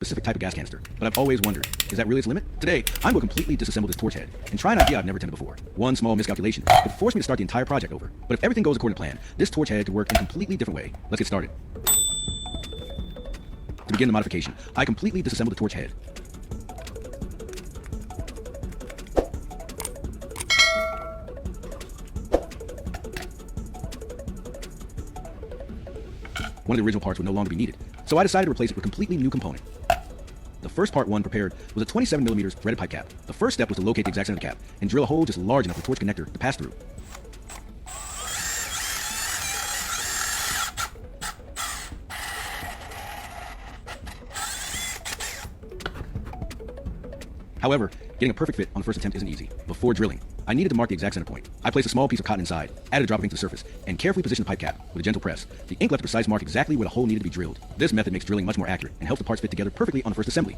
specific type of gas canister, but I've always wondered, is that really its limit? Today, I'm going to completely disassemble this torch head and try an idea I've never attempted before. One small miscalculation could force me to start the entire project over. But if everything goes according to plan, this torch head could work in a completely different way. Let's get started. To begin the modification, I completely disassembled the torch head. One of the original parts would no longer be needed, so I decided to replace it with a completely new component. The first part one prepared was a 27mm threaded pipe cap. The first step was to locate the exact center of the cap and drill a hole just large enough for the torch connector to pass through. However, getting a perfect fit on the first attempt isn't easy. Before drilling, I needed to mark the exact center point. I placed a small piece of cotton inside, added a drop of ink to the surface, and carefully positioned the pipe cap with a gentle press. The ink left a precise mark exactly where the hole needed to be drilled. This method makes drilling much more accurate and helps the parts fit together perfectly on the first assembly.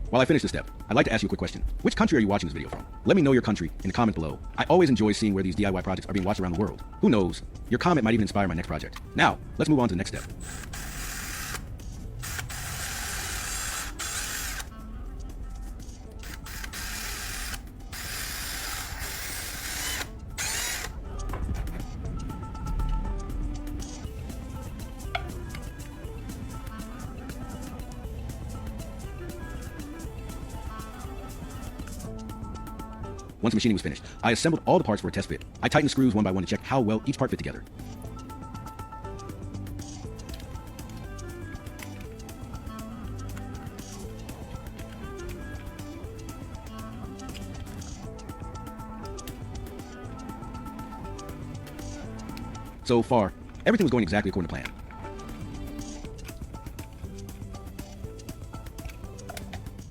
While I finish this step, I'd like to ask you a quick question. Which country are you watching this video from? Let me know your country in the comments below. I always enjoy seeing where these DIY projects are being watched around the world. Who knows? Your comment might even inspire my next project. Now, let's move on to the next step. Once the machining was finished, I assembled all the parts for a test fit. I tightened the screws one by one to check how well each part fit together. So far, everything was going exactly according to plan.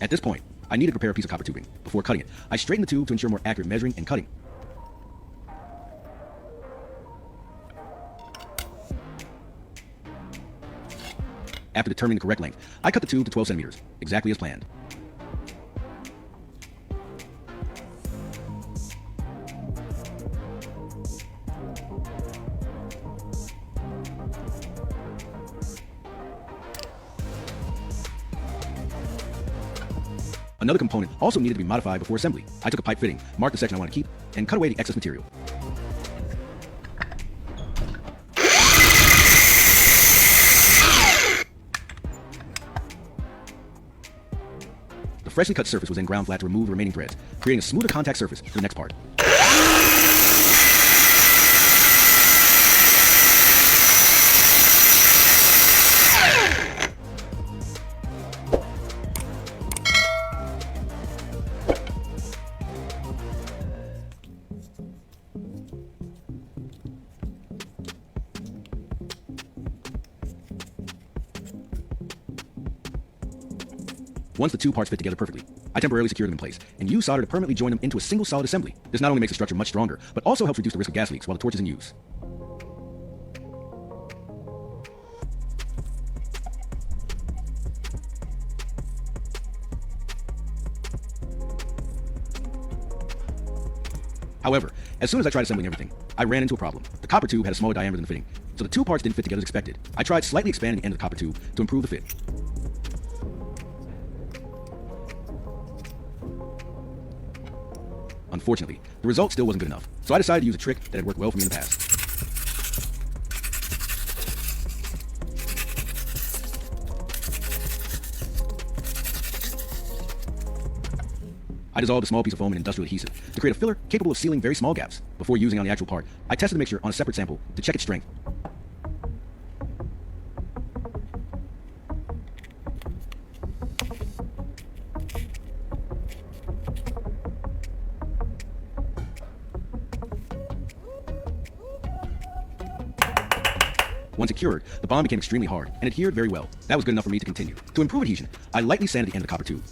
At this point, I needed to prepare a piece of copper tubing. Before cutting it, I straightened the tube to ensure more accurate measuring and cutting. After determining the correct length, I cut the tube to 12 centimeters, exactly as planned. Another component also needed to be modified before assembly. I took a pipe fitting, marked the section I wanted to keep, and cut away the excess material. The freshly cut surface was then ground flat to remove the remaining threads, creating a smoother contact surface for the next part. Once the two parts fit together perfectly, I temporarily secured them in place and used solder to permanently join them into a single solid assembly. This not only makes the structure much stronger, but also helps reduce the risk of gas leaks while the torch is in use. However, as soon as I tried assembling everything, I ran into a problem. The copper tube had a smaller diameter than the fitting, so the two parts didn't fit together as expected. I tried slightly expanding the end of the copper tube to improve the fit. Unfortunately, the result still wasn't good enough, so I decided to use a trick that had worked well for me in the past. I dissolved a small piece of foam in industrial adhesive to create a filler capable of sealing very small gaps. Before using it on the actual part, I tested the mixture on a separate sample to check its strength. Once it cured, the bond became extremely hard and adhered very well. That was good enough for me to continue. To improve adhesion, I lightly sanded the end of the copper tube.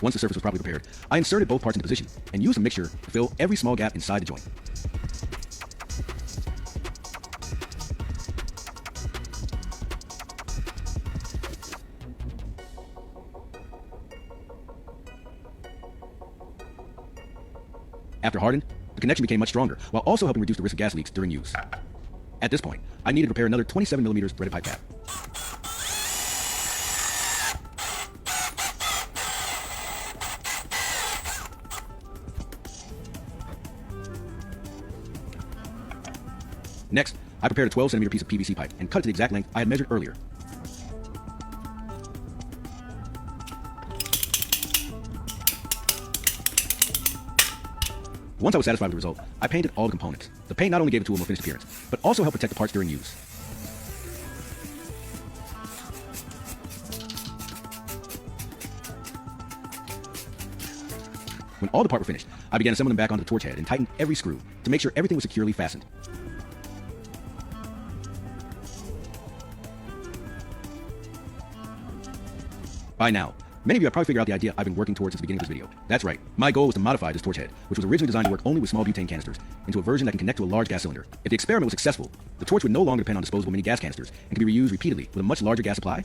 Once the surface was properly prepared, I inserted both parts into position and used a mixture to fill every small gap inside the joint. After hardened, the connection became much stronger, while also helping reduce the risk of gas leaks during use. At this point, I needed to prepare another 27mm threaded pipe cap. Next, I prepared a 12cm piece of PVC pipe and cut it to the exact length I had measured earlier. Once I was satisfied with the result, I painted all the components. The paint not only gave the tool a more finished appearance, but also helped protect the parts during use. When all the parts were finished, I began assembling them back onto the torch head and tightened every screw to make sure everything was securely fastened. By now, many of you have probably figured out the idea I've been working towards since the beginning of this video. That's right, my goal was to modify this torch head, which was originally designed to work only with small butane canisters, into a version that can connect to a large gas cylinder. If the experiment was successful, the torch would no longer depend on disposable mini gas canisters and can be reused repeatedly with a much larger gas supply.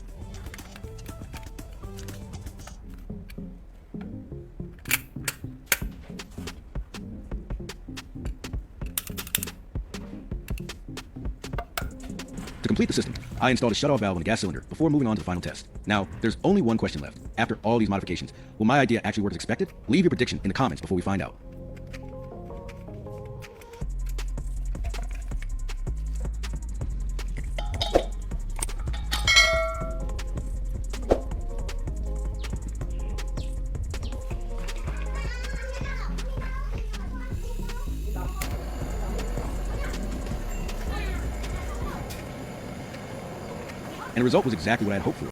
To complete the system, I installed a shutoff valve on the gas cylinder before moving on to the final test. Now, there's only one question left. After all these modifications, will my idea actually work as expected? Leave your prediction in the comments before we find out. And the result was exactly what I had hoped for.